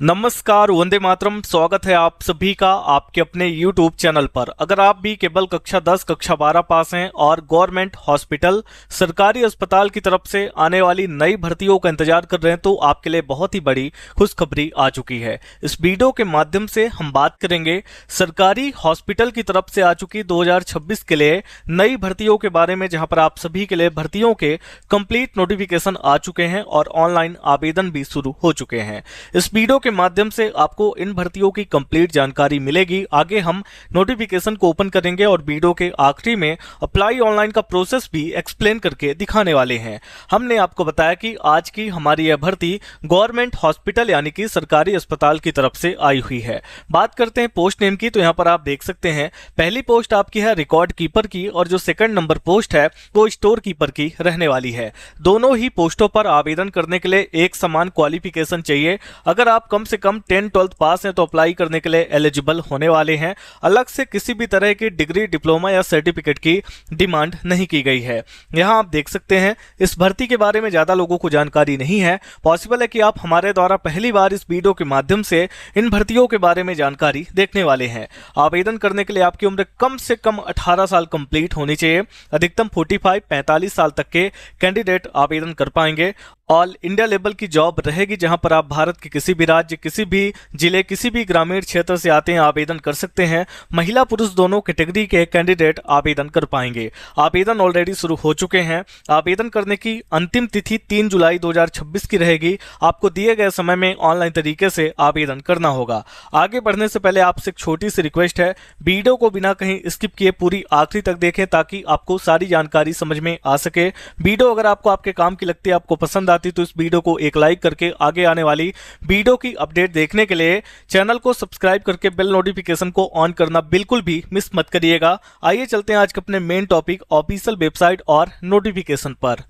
नमस्कार, वंदे मातरम। स्वागत है आप सभी का आपके अपने YouTube चैनल पर। अगर आप भी केवल कक्षा 10 कक्षा 12 पास हैं और गवर्नमेंट हॉस्पिटल सरकारी अस्पताल की तरफ से आने वाली नई भर्तियों का इंतजार कर रहे हैं तो आपके लिए बहुत ही बड़ी खुशखबरी आ चुकी है। इस वीडियो के माध्यम से हम बात करेंगे सरकारी हॉस्पिटल की तरफ से आ चुकी 2026 के लिए नई भर्तियों के बारे में, जहां पर आप सभी के लिए भर्तियों के कंप्लीट नोटिफिकेशन आ चुके हैं और ऑनलाइन आवेदन भी शुरू हो चुके हैं। इस वीडियो के माध्यम से आपको इन भर्तियों की कंप्लीट जानकारी मिलेगी। आगे हम नोटिफिकेशन को ओपन करेंगे और वीडियो के आखिरी में अप्लाई ऑनलाइन का प्रोसेस भी एक्सप्लेन करके दिखाने वाले हैं। हमने आपको बताया कि आज की हमारी यह भर्ती गवर्नमेंट हॉस्पिटल यानी कि सरकारी अस्पताल की तरफ से आई हुई है। बात करते हैं पोस्ट नेम की, तो यहाँ पर आप देख सकते हैं पहली पोस्ट आपकी है रिकॉर्ड कीपर की और जो सेकंड नंबर पोस्ट है वो स्टोर कीपर की रहने वाली है। दोनों ही पोस्टों पर आवेदन करने के लिए एक समान क्वालिफिकेशन चाहिए। अगर आप कम से कम 10-12 पास हैं तो अप्लाई करने के लिए एलिजिबल होने वाले हैं। अलग से किसी भी तरह की डिग्री, डिप्लोमा या सर्टिफिकेट की डिमांड नहीं की गई है। यहां आप देख सकते हैं इस भर्ती के बारे में ज्यादा लोगों को जानकारी नहीं है। पॉसिबल है कि आप हमारे द्वारा पहली बार इस वीडियो के माध्यम से इन भर्तियों के बारे में जानकारी देखने वाले हैं। आवेदन करने के लिए आपकी उम्र कम से कम 18 साल कंप्लीट होनी चाहिए। अधिकतम 45 साल तक के कैंडिडेट आवेदन कर पाएंगे। ऑल इंडिया लेवल की जॉब रहेगी, जहां पर आप भारत के किसी भी राज्य, किसी भी जिले, किसी भी ग्रामीण क्षेत्र से आते हैं आवेदन कर सकते हैं। महिला पुरुष दोनों कैटेगरी के कैंडिडेट आवेदन कर पाएंगे। आवेदन ऑलरेडी शुरू हो चुके हैं। आवेदन करने की अंतिम तिथि 3 जुलाई 2026 की रहेगी। आपको दिए गए समय में ऑनलाइन तरीके से आवेदन करना होगा। आगे बढ़ने से पहले आपसे एक छोटी सी रिक्वेस्ट है, वीडियो को बिना कहीं स्किप किए पूरी आखिरी तक देखें ताकि आपको सारी जानकारी समझ में आ सके। वीडियो अगर आपको आपके काम की लगती है, आपको पसंद आती तो इस वीडियो को एक लाइक करके आगे आने वाली वीडियो की अपडेट देखने के लिए चैनल को सब्सक्राइब करके बेल नोटिफिकेशन को ऑन करना बिल्कुल भी मिस मत करिएगा। आइए चलते हैं आज के अपने मेन टॉपिक ऑफिशियल वेबसाइट और नोटिफिकेशन पर।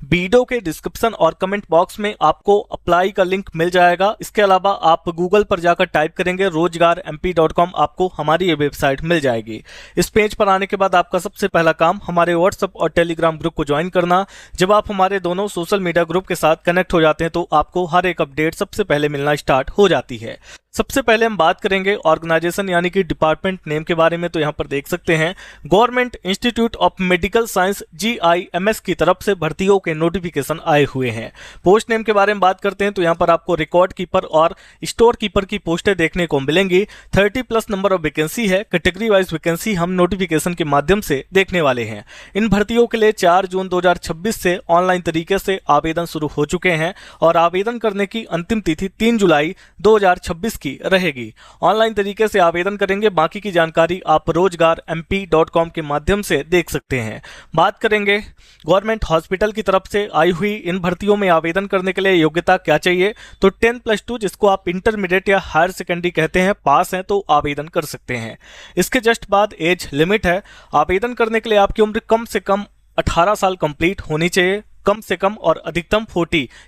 वीडियो के डिस्क्रिप्शन और कमेंट बॉक्स में आपको अप्लाई का लिंक मिल जाएगा। इसके अलावा आप गूगल पर जाकर टाइप करेंगे rozgarmp.com, आपको हमारी ये वेबसाइट मिल जाएगी। इस पेज पर आने के बाद आपका सबसे पहला काम हमारे व्हाट्सएप और टेलीग्राम ग्रुप को ज्वाइन करना। जब आप हमारे दोनों सोशल मीडिया ग्रुप के साथ कनेक्ट हो जाते हैं तो आपको हर एक अपडेट सबसे पहले मिलना स्टार्ट हो जाती है। सबसे पहले हम बात करेंगे ऑर्गेनाइजेशन यानी कि डिपार्टमेंट नेम के बारे में। तो यहाँ पर देख सकते हैं government institute of medical science GIMS की तरफ से भर्तियों के नोटिफिकेशन आए हुए हैं। पोस्ट नेम के बारे में बात करते हैं तो यहाँ पर आपको रिकॉर्ड कीपर और स्टोर कीपर की पोस्टें देखने को मिलेंगी। 30+ नंबर ऑफ वैकेंसी है। कैटेगरी वाइज वैकेंसी हम नोटिफिकेशन के माध्यम से देखने वाले हैं। इन भर्तियों के लिए 4 जून 2026 से ऑनलाइन तरीके से आवेदन शुरू हो चुके हैं और आवेदन करने की अंतिम तिथि 3 जुलाई 2026 की रहेगी। ऑनलाइन तरीके से आवेदन करेंगे। बाकी की जानकारी आप rozgarmp.com के माध्यम से देख सकते हैं। बात करेंगे गवर्नमेंट हॉस्पिटल की तरफ से आई हुई इन भर्तियों में आवेदन करने के लिए योग्यता क्या चाहिए, तो 10+2 जिसको आप इंटरमीडिएट या हायर सेकेंडरी कहते हैं, पास हैं तो आवेदन कर सकते हैं। इसके जस्ट बाद एज लिमिट है। आवेदन करने के लिए आपकी उम्र कम से कम 18 साल कंप्लीट होनी चाहिए। कम से कम और अधिकतम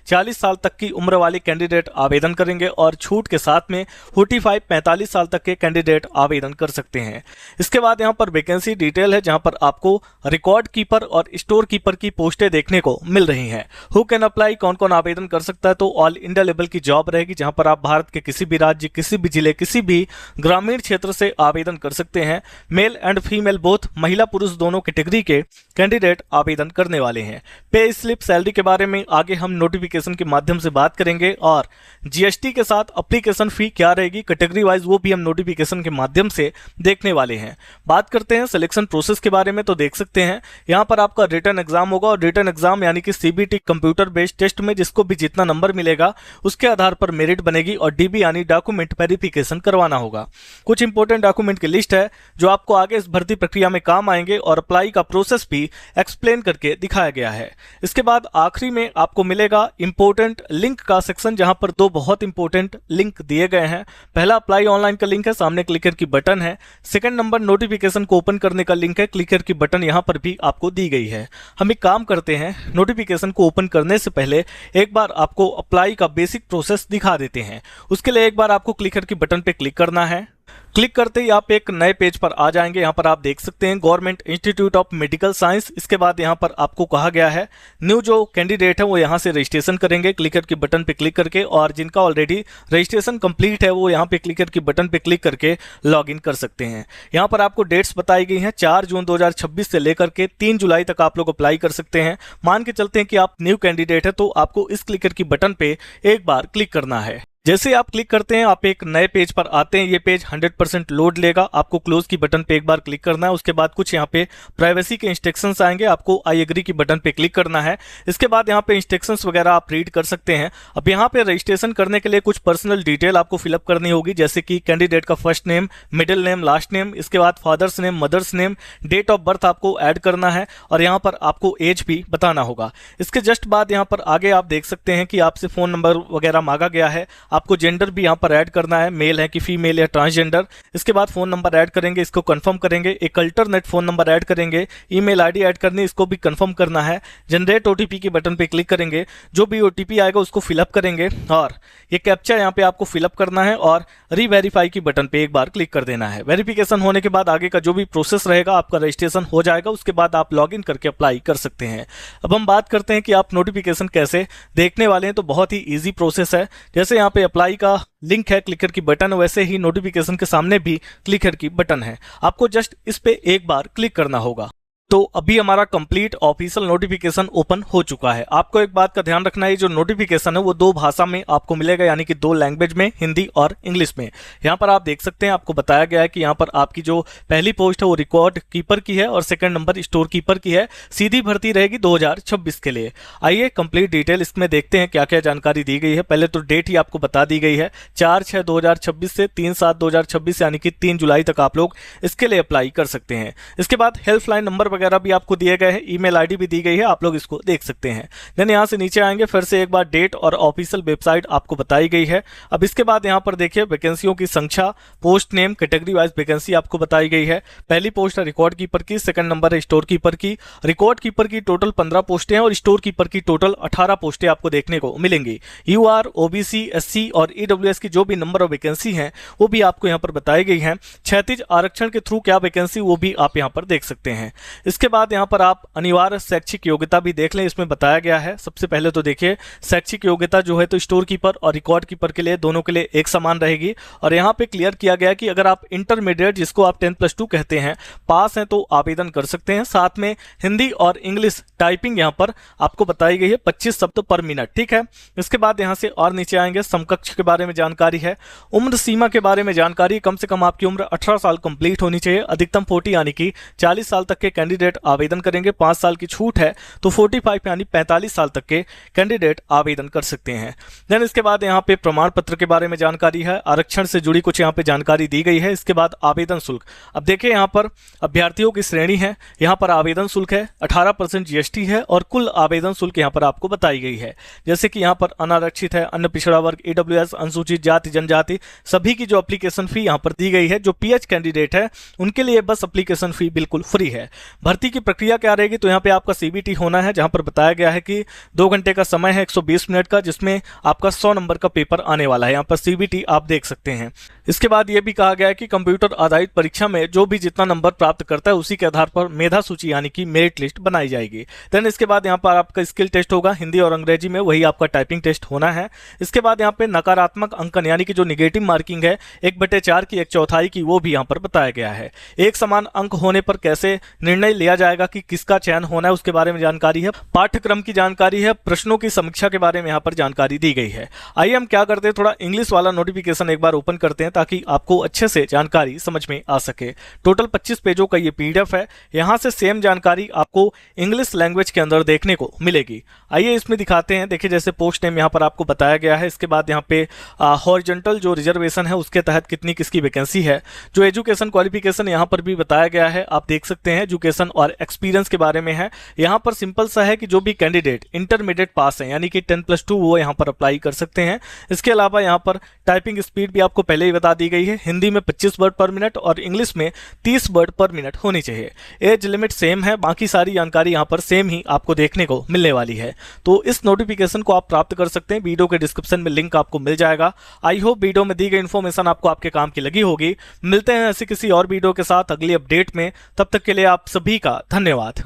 40 साल तक की उम्र वाले कैंडिडेट आवेदन करेंगे और छूट के साथ में 45 साल तक के कैंडिडेट आवेदन कर सकते हैं। इसके बाद यहां पर वैकेंसी डिटेल है, जहां पर आपको रिकॉर्ड कीपर और स्टोर कीपर की पोस्टें देखने को मिल रही हैं। हु कैन अप्लाई, कौन कौन आवेदन कर सकता है, तो ऑल इंडिया लेवल की जॉब रहेगी, जहां पर आप भारत के किसी भी राज्य, किसी भी जिले, किसी भी ग्रामीण क्षेत्र से आवेदन कर सकते हैं। मेल एंड फीमेल बोथ, महिला पुरुष दोनों कैटेगरी के कैंडिडेट आवेदन करने वाले हैं। पे स्लिप, सैलरी के बारे में आगे हम नोटिफिकेशन के माध्यम से बात करेंगे और GST के साथ एप्लीकेशन फी क्या रहेगी कैटेगरी वाइज, वो भी हम नोटिफिकेशन के माध्यम से देखने वाले हैं। बात करते हैं सिलेक्शन प्रोसेस के बारे में। तो देख सकते हैं यहां पर आपका रिटन एग्जाम होगा और रिटन एग्जाम यानी कि CBT कंप्यूटर बेस्ड टेस्ट में जिसको भी जितना नंबर मिलेगा उसके आधार पर मेरिट बनेगी और DB यानी डॉक्यूमेंट वेरिफिकेशन करवाना होगा। कुछ इंपोर्टेंट डॉक्यूमेंट की लिस्ट है जो आपको आगे इस भर्ती प्रक्रिया में काम आएंगे और अप्लाई का प्रोसेस भी एक्सप्लेन करके दिखाया गया है। इसके बाद आखिरी में आपको मिलेगा इंपोर्टेंट लिंक का सेक्शन, जहां पर 2 बहुत इंपोर्टेंट लिंक दिए गए हैं। पहला अप्लाई ऑनलाइन का लिंक है, सामने क्लिकर की बटन है। सेकंड नंबर नोटिफिकेशन को ओपन करने का लिंक है, क्लिकर की बटन यहां पर भी आपको दी गई है। हम एक काम करते हैं, नोटिफिकेशन को ओपन करने से पहले एक बार आपको अप्लाई का बेसिक प्रोसेस दिखा देते हैं। उसके लिए एक बार आपको क्लिकर की बटन पे क्लिक करना है। क्लिक करते ही आप एक नए पेज पर आ जाएंगे। यहाँ पर आप देख सकते हैं government institute of medical science. इसके बाद यहाँ पर आपको कहा गया है न्यू जो कैंडिडेट है वो यहाँ से रजिस्ट्रेशन करेंगे क्लिकर की बटन पे क्लिक करके, और जिनका ऑलरेडी रजिस्ट्रेशन कंप्लीट है वो यहाँ पे क्लिकर की बटन पे क्लिक करके लॉगिन कर सकते हैं। यहाँ पर आपको डेट्स बताई गई हैं 4 जून 2026 से लेकर के 3 जुलाई तक आप लोग अप्लाई कर सकते हैं। मान के चलते हैं कि आप न्यू कैंडिडेट है तो आपको इस क्लिकर की बटन पे एक बार क्लिक करना है। जैसे आप क्लिक करते हैं आप एक नए पेज पर आते हैं। ये पेज 100% लोड लेगा। आपको क्लोज की बटन पे एक बार क्लिक करना है। उसके बाद कुछ यहाँ पे प्राइवेसी के इंस्ट्रक्शंस आएंगे, आपको आई एग्री की बटन पे क्लिक करना है। इसके बाद यहाँ पे इंस्ट्रक्शंस वगैरह आप रीड कर सकते हैं। अब यहाँ पे रजिस्ट्रेशन करने के लिए कुछ पर्सनल डिटेल आपको फिलअप करनी होगी, जैसे कि कैंडिडेट का first name, middle name, last name, इसके बाद father's name, mother's name, date of birth आपको ऐड करना है और यहाँ पर आपको एज भी बताना होगा। इसके जस्ट बाद यहाँ पर आगे आप देख सकते हैं कि आपसे फोन नंबर वगैरह मांगा गया है। आपको जेंडर भी यहाँ पर ऐड करना है, मेल है कि फीमेल या ट्रांसजेंडर। इसके बाद फोन नंबर ऐड करेंगे, इसको कंफर्म करेंगे। एक अल्टरनेट फोन नंबर ऐड करेंगे, ईमेल आईडी ऐड करनी, इसको भी कंफर्म करना है। जनरेट ओटीपी के बटन पे क्लिक करेंगे, जो भी ओटीपी आएगा उसको फिलअप करेंगे और ये कैप्चा यहाँ पे आपको फिलअप करना है और रीवेरीफाई की बटन पे एक बार क्लिक कर देना है। वेरिफिकेशन होने के बाद आगे का जो भी प्रोसेस रहेगा आपका रजिस्ट्रेशन हो जाएगा। उसके बाद आप लॉगिन करके अप्लाई कर सकते हैं। अब हम बात करते हैं कि आप नोटिफिकेशन कैसे देखने वाले हैं। तो बहुत ही ईजी प्रोसेस है। जैसे यहाँ पे अप्लाई का लिंक है, क्लिकर की बटन, वैसे ही नोटिफिकेशन के सामने भी क्लिकर की बटन है। आपको जस्ट इस पे एक बार क्लिक करना होगा। तो अभी हमारा कंप्लीट ऑफिशियल नोटिफिकेशन ओपन हो चुका है। आपको एक बात का ध्यान रखना है, जो नोटिफिकेशन है वो 2 भाषा में आपको मिलेगा, यानी कि 2 लैंग्वेज में, हिंदी और इंग्लिश में। यहाँ पर आप देख सकते हैं, आपको बताया गया है कि यहाँ पर आपकी जो पहली पोस्ट है वो रिकॉर्ड कीपर की है और सेकंड नंबर स्टोर कीपर की है। सीधी भर्ती रहेगी 2026 के लिए। आइए कंप्लीट डिटेल इसमें देखते हैं क्या क्या जानकारी दी गई है। पहले तो डेट ही आपको बता दी गई है 4/6/2026 से 3/7/2026, यानी कि 3 जुलाई तक आप लोग इसके लिए अप्लाई कर सकते हैं। इसके बाद हेल्पलाइन नंबर वगैरह भी आपको दिए गए हैं, ईमेल आईडी भी दी गई है, आप लोग इसको देख सकते हैं। देन यहां से नीचे आएंगे, फिर से एक बार डेट और ऑफिशियल वेबसाइट आपको बताई गई है। अब इसके बाद यहां पर देखिए वैकेंसियों की संख्या, post name, category wise vacancy आपको बताई गई है। पहली पोस्ट है रिकॉर्ड कीपर की, सेकंड नंबर है स्टोर कीपर की। रिकॉर्ड कीपर की टोटल 15 पोस्टें हैं और स्टोर कीपर की टोटल 18 पोस्टें आपको देखने को मिलेंगी। यूआर, ओबीसी, एससी और ईडब्ल्यूएस की जो भी नंबर ऑफ वैकेंसी हैं वो भी आपको यहां पर बताई गई हैं। क्षैतिज आरक्षण के थ्रू क्या वैकेंसी वो भी आप यहां पर देख सकते हैं। इसके बाद यहां पर आप अनिवार्य शैक्षिक योग्यता भी देख लें, इसमें बताया गया है। सबसे पहले तो देखिए शैक्षिक योग्यता जो है तो स्टोर कीपर और रिकॉर्ड कीपर के लिए दोनों के लिए एक समान रहेगी और यहां पे क्लियर किया गया कि अगर आप इंटरमीडिएट, जिसको आप 10+2 कहते हैं, पास हैं तो आवेदन कर सकते हैं। साथ में हिंदी और इंग्लिश टाइपिंग यहां पर आपको बताई गई है 25 शब्द पर मिनट, ठीक है। इसके बाद यहां से और नीचे आएंगे, समकक्ष के बारे में जानकारी है, उम्र सीमा के बारे में जानकारी, कम से कम आपकी उम्र 18 साल कंप्लीट होनी चाहिए, अधिकतम 40 यानी कि 40 साल तक के कैंडिडेट आवेदन करेंगे। 5 साल की छूट है तो 45 यानी 45 साल तक के कैंडिडेट आवेदन कर सकते हैं। देन इसके बाद यहाँ पे प्रमाण पत्र के बारे में जानकारी है, आरक्षण से जुड़ी कुछ यहाँ पे जानकारी दी गई है। इसके बाद आवेदन शुल्क, अब देखिए यहाँ पर अभ्यर्थियों की श्रेणी है, यहाँ पर आवेदन शुल्क है 18% जीएसटी है और कुल आवेदन शुल्क यहाँ पर आपको बताई गई है। जैसे कि यहाँ पर अनारक्षित है, अन्य पिछड़ा वर्ग, ईडब्ल्यूएस, अनुसूचित जाति जनजाति, सभी की जो एप्लीकेशन फी यहाँ पर दी गई है। जो पीएच कैंडिडेट है उनके लिए बस एप्लीकेशन फी बिल्कुल फ्री है। भर्ती की प्रक्रिया क्या रहेगी, तो यहाँ पे आपका सीबीटी होना है, जहां पर बताया गया है कि 2 घंटे का समय है, 120 मिनट का, जिसमें आपका 100 नंबर का पेपर आने वाला है। यहाँ पर सीबीटी आप देख सकते हैं। इसके बाद ये भी कहा गया है कि कंप्यूटर आधारित परीक्षा में जो भी जितना नंबर प्राप्त करता है उसी के आधार पर मेधा सूची यानी कि मेरिट लिस्ट बनाई जाएगी। देन इसके बाद यहाँ पर आपका स्किल टेस्ट होगा हिंदी और अंग्रेजी में, वही आपका टाइपिंग टेस्ट होना है। इसके बाद यहाँ पे नकारात्मक अंकन यानी कि जो निगेटिव मार्किंग है 1/4 की 1/4 की, वो भी यहाँ पर बताया गया है। एक समान अंक होने पर कैसे निर्णय लिया जाएगा कि किसका चयन होना है उसके बारे में जानकारी है। पाठ्यक्रम की जानकारी है, प्रश्नों की समीक्षा के बारे में यहाँ पर जानकारी दी गई है। आइए हम क्या करते हैं, थोड़ा इंग्लिश वाला नोटिफिकेशन एक बार ओपन करते हैं ताकि आपको अच्छे से जानकारी समझ में आ सके। टोटल 25 पेजों का ये पीडीएफ है, यहाँ से सेम जानकारी आपको इंग्लिश लैंग्वेज के अंदर देखने को मिलेगी। आइए इसमें दिखाते हैं। देखिए जैसे पोस्ट नेम यहाँ पर आपको बताया गया है। इसके बाद यहाँ पे हॉरिजॉन्टल जो रिजर्वेशन है उसके तहत कितनी किसकी वैकेंसी है। जो एजुकेशन क्वालिफिकेशन यहाँ पर भी बताया गया है, आप देख सकते हैं। एजुकेशन क्वालिफिकेशन और एक्सपीरियंस के बारे में है। यहाँ पर सिंपल सा है कि जो भी कैंडिडेट इंटरमीडिएट पास है यानी कि 10+2 वो यहाँ पर अप्लाई कर सकते हैं। इसके अलावा यहाँ पर टाइपिंग स्पीड भी आपको पहले ही बता दी गई है, हिंदी में 25 वर्ड पर मिनट और इंग्लिश में 30 वर्ड पर मिनट होनी चाहिए। एज लिमिट सेम है, बाकी सारी जानकारी यहाँ पर सेम ही आपको देखने को मिलने वाली है। तो इस नोटिफिकेशन को आप प्राप्त कर सकते हैं, वीडियो के डिस्क्रिप्शन में लिंक आपको मिल जाएगा। आई होप वीडियो में दी गई इन्फॉर्मेशन आपको आपके काम की लगी होगी। मिलते हैं ऐसे किसी और वीडियो के साथ अगली अपडेट में, तब तक के लिए आप सभी का धन्यवाद।